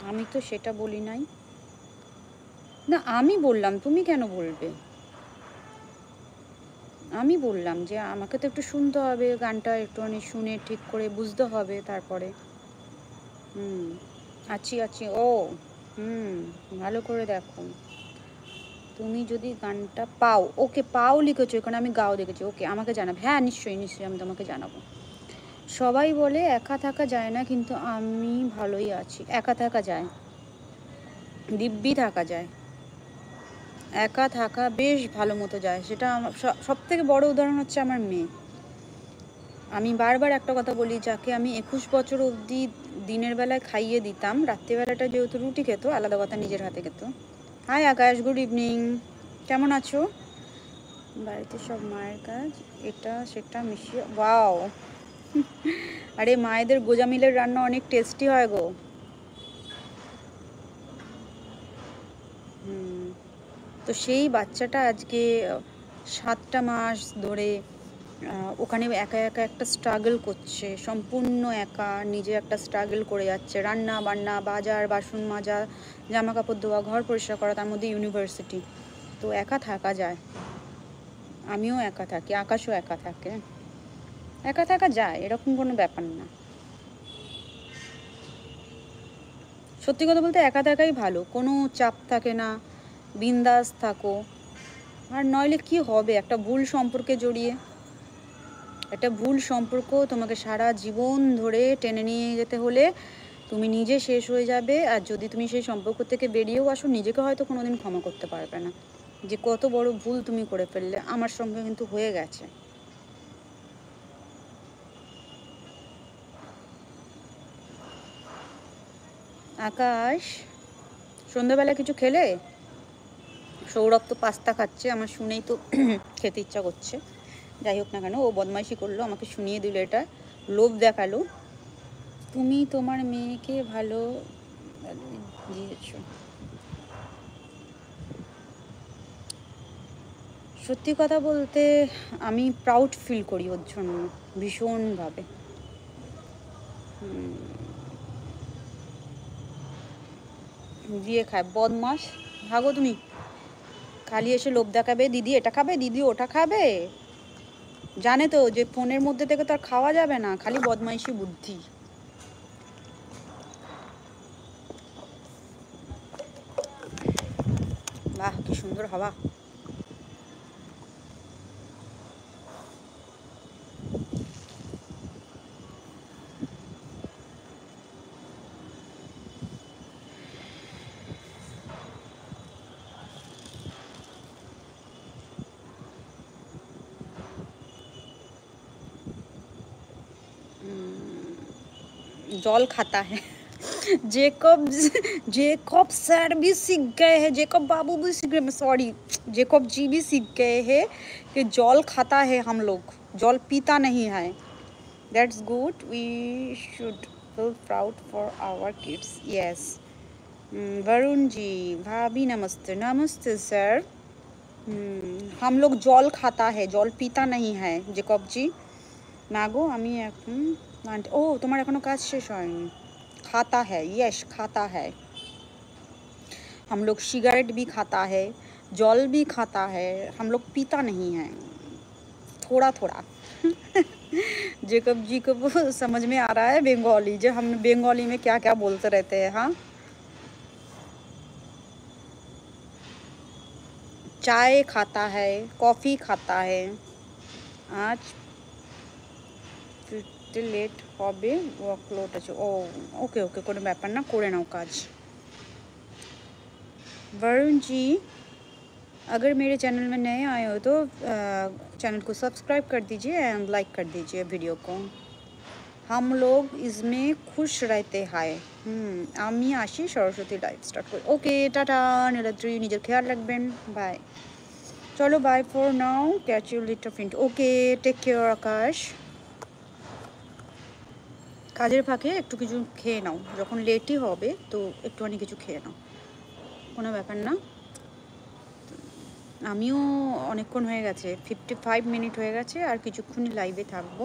আমি তো সেটা বলি নাই। না আমি বললাম, তুমি কেন বলবে? আমি বললাম যে আমাকে তো একটু শুনতে হবে, গানটা একটুখানি শুনে ঠিক করে বুঝতে হবে তারপরে। হুম। আছি আছি ও। হুম। ভালো করে দেখো। তুমি যদি গানটা পাও, ওকে পাও লিখেছো এখানে, আমি গাও দেখেছি, ওকে আমাকে জানাবে। হ্যাঁ নিশ্চয়ই নিশ্চয়ই আমি তোমাকে জানাবো। সবাই বলে একা থাকা যায় না, কিন্তু আমি ভালোই আছি। একা থাকা যায়, দিব্যি থাকা যায়। একা থাকা বেশ ভালো মতো যায়। সেটা আমার সব থেকে বড় উদাহরণ হচ্ছে আমার মেয়ে। আমি বারবার একটা কথা বলি, যাকে আমি 21 বছর অবধি দিনের বেলায় খাইয়ে দিতাম, রাত্রিবেলাটা যেহেতু রুটি খেত, আলাদা কথা, নিজের হাতে খেত। হাই আকাশ, গুড ইভিনিং, কেমন আছো? বাড়িতে সব মায়ের কাজ, এটা সেটা মিশিয়ে, ওয়াও। আরে মায়েদের গোজামিলের রান্না অনেক টেস্টি হয় গো। হুম। তো সেই বাচ্চাটা আজকে 7টা মাস ধরে ওখানে একা একা একটা স্ট্রাগল করছে, সম্পূর্ণ একা নিজে একটা স্ট্রাগল করে যাচ্ছে। রান্না বান্না, বাজার, বাসন মাজা, জামা কাপড় ধোয়া, ঘর পরিষ্কার করা, তার মধ্যে ইউনিভার্সিটি। তো একা থাকা যায়। আমিও একা থাকি, আকাশও একা থাকে। একা থাকা যায়, এরকম কোনো ব্যাপার না। সত্যি কথা বলতে একা থাকাই ভালো, কোনো চাপ থাকে না, বিন্দাস থাকো। আর নইলে কি হবে একটা ভুল সম্পর্কে জড়িয়ে? একটা ভুল সম্পর্ক তোমাকে সারা জীবন ধরে টেনে নিয়ে যেতে হলে তুমি নিজে শেষ হয়ে যাবে। আর যদি তুমি সেই সম্পর্ক থেকে বেরিয়েও আসো, নিজেকে হয়তো কোনোদিন ক্ষমা করতে পারবে না, যে কত বড় ভুল তুমি করে ফেললে। আমার সঙ্গে কিন্তু হয়ে গেছে। আকাশ, সন্ধ্যাবেলা কিছু খেলে? সৌরভ তো পাস্তা খাচ্ছে, আমার শুনেই তো খেতে ইচ্ছা করছে। যাই হোক না কেন, ও বদমাইশি করলো, আমাকে শুনিয়ে দিল, এটা লোভ দেখালো। তুমি তোমার মেয়েকে ভালো দিয়েছো। সত্যি কথা বলতে আমি প্রাউড ফিল করি ওর জন্য, ভীষণভাবে। দিয়ে খায় বদমাস। ভাগো তুমি। খালি এসে লোভ দেখাবে, দিদি এটা খাবে, দিদি ওটা খাবে। জানে তো যে ফোনের মধ্যে থেকে তো আর খাওয়া যাবে না, খালি বদমাইশি বুদ্ধি। বাহ কি সুন্দর হাওয়া। जल खाता है। जेकब, जेकब सर भी सीख गए हैं, जेकब बाबू भी सीख गए, सॉरी जेकब जी भी सीख गए हैं कि जल खाता है, हम लोग जल पीता नहीं है। That's good, we should feel proud for our kids. Yes. Varun ji, भाभी नमस्ते। नमस्ते सर। हम लोग जल खाता है, जल पीता नहीं है जेकब जी। नागो আমি এখন ও তোমার এখনো কাজ শেষ হয়নি। खाता है, यश खाता है। हम लोग सिगरेट भी खाता है, जल भी खाता है, हम लोग पीता नहीं है, थोड़ा थोड़ा। जेकब जी को वो समझ में आ रहा है बंगाली, जो हम बंगाली में क्या क्या बोलते रहते हैं। हाँ, चाय खाता है, कॉफ़ी खाता है। आज ফিরতে লেট হবে, ওয়ার্কলোড আছে। ও ওকে ওকে, কোনো ব্যাপার না, করে নাও কাজ। वरुण जी, अगर मेरे चैनल में नए आए हो तो चैनल को सब्सक्राइब कर दीजिए एंड लाइक कर दीजिए वीडियो को। हम लोग इसमें खुश रहते हैं। আমি আসি, সরস্বতী লাইভ স্টার্ট করি। ওকে টাটা নীলাদ্রি, নিজের খেয়াল রাখবেন, বাই। চলো bye for now, catch you little friend. Okay, take care Akash. কাজের ফাঁকে একটু কিছু খেয়ে নাও, যখন লেটই হবে তো একটুখানি কিছু খেয়ে নাও, কোনো ব্যাপার না। আমিও অনেকক্ষণ হয়ে গেছে, 55 মিনিট হয়ে গেছে, আর কিছুক্ষণই লাইভে থাকবো।